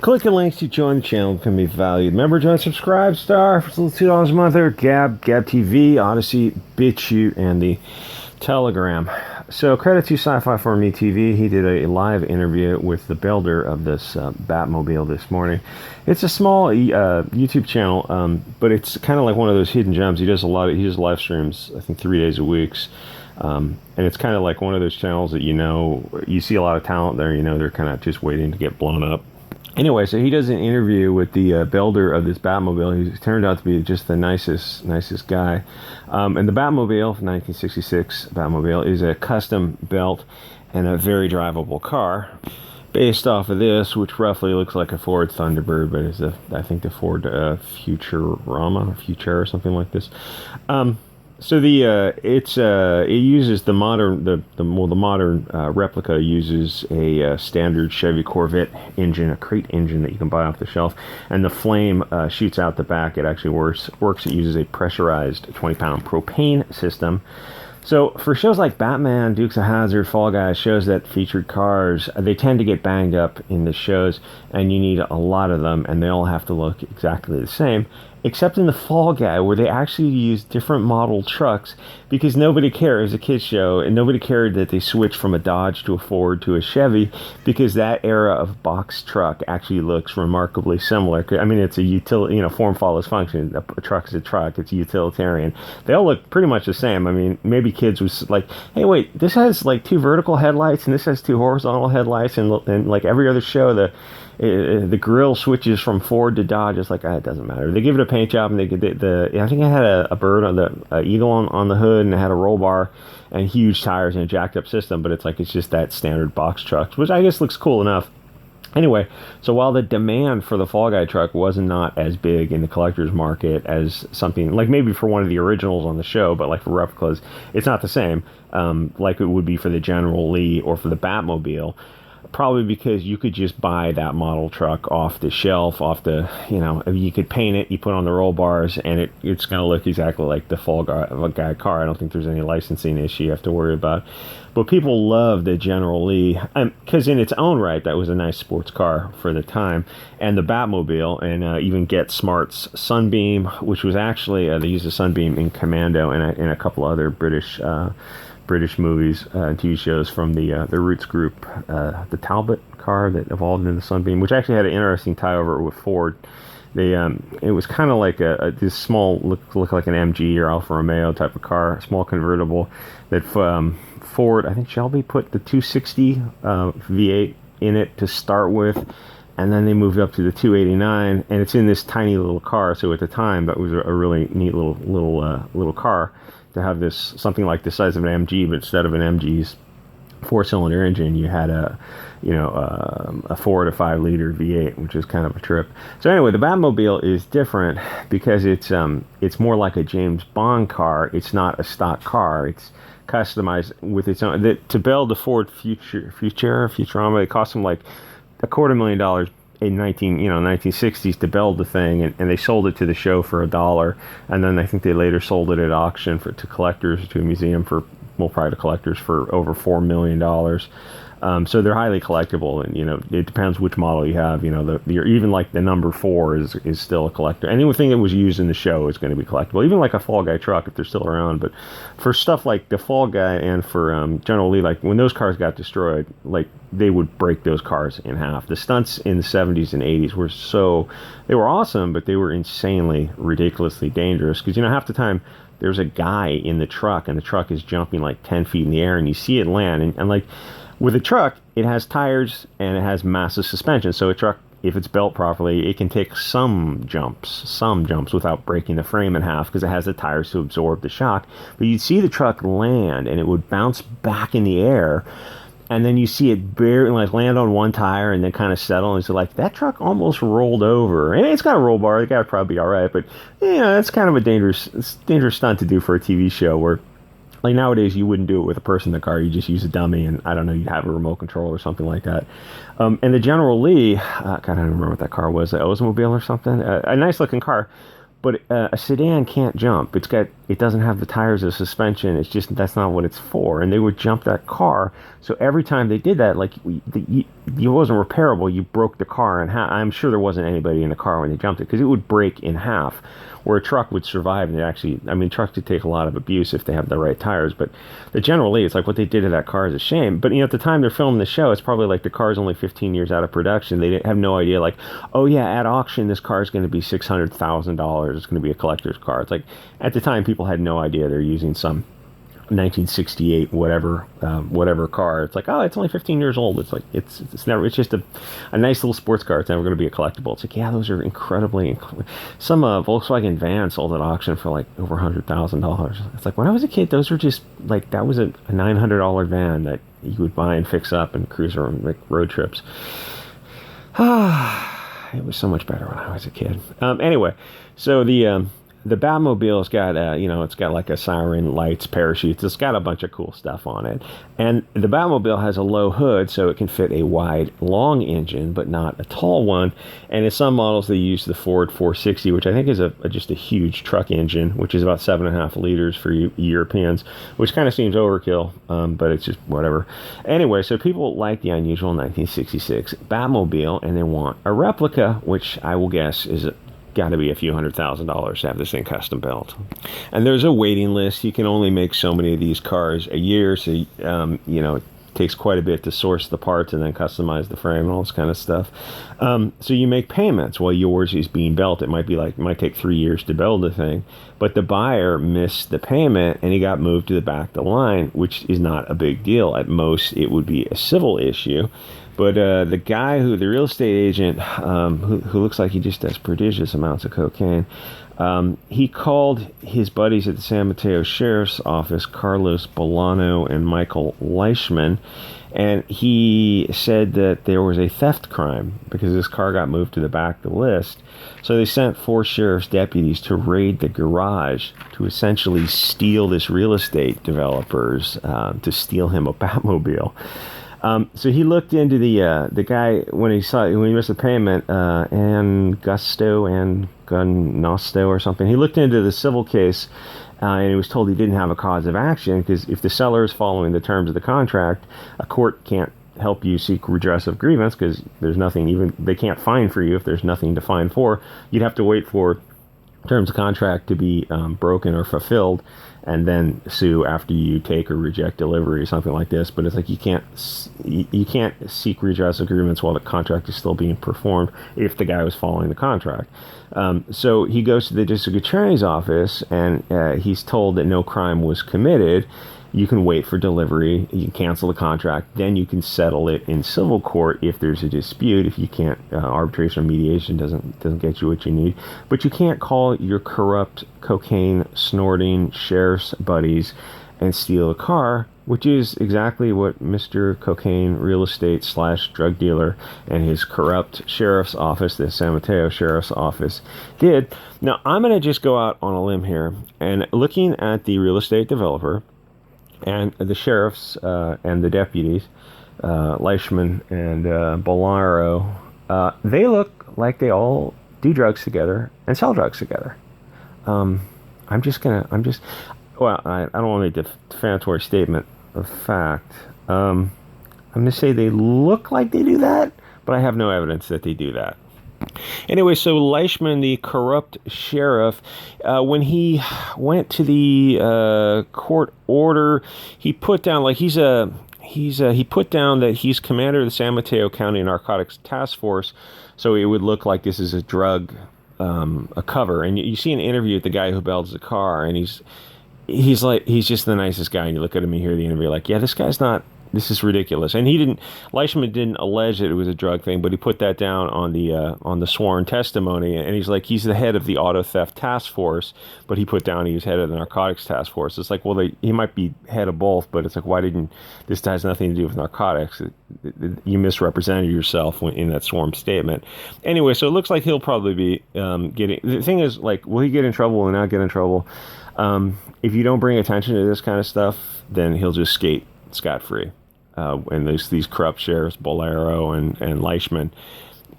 Click the links to join the channel can be valued. Remember, join, subscribe, star for $2 a month. There, Gab TV, Odyssey, Bit Chute, and the Telegram. So credit to Sci-Fi for Me TV. He did a live interview with the builder of this Batmobile this morning. It's a small YouTube channel, but it's kind of like one of those hidden gems. He does live streams, I think 3 days a week. And it's kind of like one of those channels that you see a lot of talent there. They're kind of just waiting to get blown up. Anyway, so he does an interview with the builder of this Batmobile. He turned out to be just the nicest guy. And the Batmobile, 1966 Batmobile, is a custom built and a very drivable car, based off of this, which roughly looks like a Ford Thunderbird, but is I think the Ford Future or something like this. So it uses the modern replica uses a standard Chevy Corvette engine, a crate engine that you can buy off the shelf, and the flame shoots out the back. It actually works. It uses a pressurized 20-pound propane system. So for shows like Batman, Dukes of Hazzard, Fall Guys, shows that featured cars, they tend to get banged up in the shows, and you need a lot of them, and they all have to look exactly the same, except in the Fall Guy, where they actually use different model trucks, because nobody cared. It was a kids show, and nobody cared that they switched from a Dodge to a Ford to a Chevy, because that era of box truck actually looks remarkably similar. I mean, it's a utility, form follows function. A truck is a truck. It's utilitarian. They all look pretty much the same. I mean, maybe kids was like, hey, wait, this has like 2 vertical headlights, and this has 2 horizontal headlights, and like every other show, the grill switches from Ford to Dodge. It's like, it doesn't matter. They give it a paint job, and I think it had a bird on the eagle on the hood, and it had a roll bar and huge tires and a jacked up system. But it's just that standard box truck, which I guess looks cool enough. Anyway, so while the demand for the Fall Guy truck was not as big in the collector's market as something like maybe for one of the originals on the show, but like for replicas, it's not the same like it would be for the General Lee or for the Batmobile. Probably because you could just buy that model truck off the shelf, you could paint it, you put on the roll bars, and it's going to look exactly like the Fall Guy car. I don't think there's any licensing issue you have to worry about. But people love the General Lee, because in its own right, that was a nice sports car for the time. And the Batmobile, and even Get Smart's Sunbeam, which was actually, they used a Sunbeam in Commando and a couple other British movies and TV shows from the Roots group, the Talbot car that evolved into the Sunbeam, which actually had an interesting tie over with Ford. It was kind of like this small look like an MG or Alfa Romeo type of car, small convertible that Ford, I think Shelby put the 260 V8 in it to start with, and then they moved up to the 289, and it's in this tiny little car. So at the time, that was a really neat little car to have this, something like the size of an MG, but instead of an MG's 4-cylinder engine, you had a 4 to 5 liter V8, which is kind of a trip. So anyway, the Batmobile is different because it's more like a James Bond car. It's not a stock car. It's customized with its own. To build the Ford Futurama, it cost them like $250,000 in 1960s to build the thing, and they sold it to the show for $1, and then I think they later sold it at auction to collectors, to a museum private collectors for over $4 million. So they're highly collectible, and it depends which model you have. Even like the number 4 is still a collector. Anything that was used in the show is going to be collectible, even like a Fall Guy truck if they're still around. But for stuff like the Fall Guy and for General Lee, like when those cars got destroyed, like they would break those cars in half. The stunts in the 70s and 80s they were awesome, but they were insanely, ridiculously dangerous, because half the time there's a guy in the truck, and the truck is jumping like 10 feet in the air, and you see it land, and like with a truck, it has tires and it has massive suspension. So a truck, if it's built properly, it can take some jumps without breaking the frame in half, because it has the tires to absorb the shock. But you'd see the truck land, and it would bounce back in the air, and then you see it barely land on one tire and then kind of settle, and it's like, that truck almost rolled over. And it's got a roll bar, the guy would probably be all right, but that's kind of a dangerous stunt to do for a TV show, where like nowadays you wouldn't do it with a person in the car. You just use a dummy, and I don't know, you'd have a remote control or something like that. And the General Lee, God, I don't remember what that car was, an Oldsmobile or something, a nice looking car. But a sedan can't jump. It doesn't have the tires or suspension. It's just that's not what it's for. And they would jump that car. So every time they did that, like it wasn't repairable. You broke the car in half. I'm sure there wasn't anybody in the car when they jumped it because it would break in half. Where a truck would survive, and trucks could take a lot of abuse if they have the right tires. But generally, it's like what they did to that car is a shame. But at the time they're filming the show, it's probably like the car's only 15 years out of production. They didn't have no idea, like, oh yeah, at auction this car is going to be $600,000. It's going to be a collector's car. It's like at the time people had no idea they're using some 1968 whatever car. It's like, oh, it's only 15 years old. It's like it's just a nice little sports car. It's never going to be a collectible. It's like, yeah, those are incredibly some Volkswagen van sold at auction for like over $100,000. It's like when I was a kid, those were just like that was a $900 van that you would buy and fix up and cruise around like road trips. It was so much better when I was a kid. Anyway, so the Batmobile's got, it's got like a siren, lights, parachutes. It's got a bunch of cool stuff on it. And the Batmobile has a low hood, so it can fit a wide, long engine, but not a tall one. And in some models, they use the Ford 460, which I think is just a huge truck engine, which is about 7.5 liters for Europeans, which kind of seems overkill, but it's just whatever. Anyway, so people like the unusual 1966 Batmobile, and they want a replica, which I will guess is got to be a few $100,000 to have this thing custom built. And there's a waiting list. You can only make so many of these cars a year, so it takes quite a bit to source the parts and then customize the frame and all this kind of stuff. So you make payments while yours is being built. It might take 3 years to build the thing, but the buyer missed the payment and he got moved to the back of the line, which is not a big deal. At most, it would be a civil issue. But the guy the real estate agent, who looks like he just does prodigious amounts of cocaine, he called his buddies at the San Mateo Sheriff's Office, Carlos Bolano and Michael Leishman, and he said that there was a theft crime because this car got moved to the back of the list. So they sent 4 sheriff's deputies to raid the garage to essentially steal this real estate developer's, to steal him a Batmobile. So he looked into the guy when he missed the payment, Anagnostou or something. He looked into the civil case, and he was told he didn't have a cause of action because if the seller is following the terms of the contract, a court can't help you seek redress of grievance because there's nothing, they can't fine for you if there's nothing to fine for. You'd have to wait for terms of contract to be broken or fulfilled, and then sue after you take or reject delivery or something like this. But it's like you can't seek redress agreements while the contract is still being performed if the guy was following the contract. So he goes to the district attorney's office, and he's told that no crime was committed. You can wait for delivery, you can cancel the contract, then you can settle it in civil court if there's a dispute. If you can't, arbitration or mediation doesn't get you what you need. But you can't call your corrupt, cocaine snorting sheriff's buddies and steal a car, which is exactly what Mr. Cocaine real estate / drug dealer and his corrupt sheriff's office, the San Mateo Sheriff's Office, did. Now, I'm going to just go out on a limb here, and looking at the real estate developer and the sheriffs and the deputies, Leishman and Bolano, they look like they all do drugs together and sell drugs together. I don't want to make a defamatory statement of fact. I'm going to say they look like they do that, but I have no evidence that they do that. Anyway, so Leishman, the corrupt sheriff, when he went to the court order, he put down he put down that he's commander of the San Mateo County Narcotics Task Force, so it would look like this is a drug a cover. And you see an interview with the guy who builds the car, and he's just the nicest guy. And you look at him and you hear the interview, like, yeah, this is ridiculous. And Leishman didn't allege that it was a drug thing, but he put that down on the sworn testimony. And he's like, he's the head of the auto theft task force, but he put down he was head of the narcotics task force. It's like, well, he might be head of both, but it's like, this has nothing to do with narcotics. You misrepresented yourself in that sworn statement. Anyway, so it looks like he'll probably be getting, the thing is, like, will he get in trouble or not get in trouble? If you don't bring attention to this kind of stuff, then he'll just skate scot-free. And these corrupt sheriffs, Bolero and Leishman,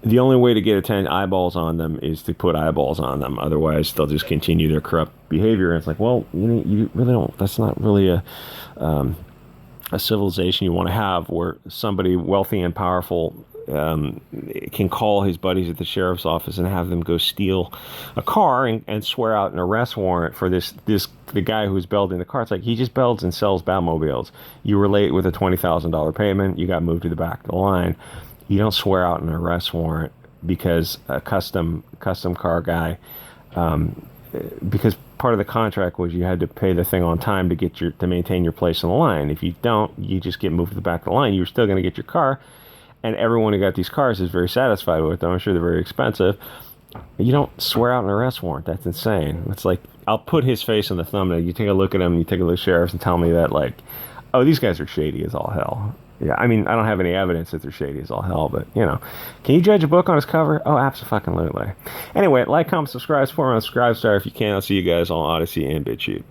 the only way to get eyeballs on them is to put eyeballs on them. Otherwise, they'll just continue their corrupt behavior. And it's like, well, you really don't. That's not really a civilization you want to have, where somebody wealthy and powerful can call his buddies at the sheriff's office and have them go steal a car and swear out an arrest warrant for the guy who's building the car. It's like, he just builds and sells Batmobiles. You were late with a $20,000 payment. You got moved to the back of the line. You don't swear out an arrest warrant because a custom car guy, because part of the contract was you had to pay the thing on time to maintain your place in the line. If you don't, you just get moved to the back of the line. You're still going to get your car, and everyone who got these cars is very satisfied with them. I'm sure they're very expensive. You don't swear out an arrest warrant. That's insane. It's like, I'll put his face in the thumbnail. You take a look at him, you take a look at the sheriffs and tell me that, like, oh, these guys are shady as all hell. Yeah, I mean, I don't have any evidence that they're shady as all hell, but, can you judge a book on its cover? Oh, absolutely. Anyway, like, comment, subscribe, support me on Subscribe Star if you can. I'll see you guys on Odyssey and Bit Chute.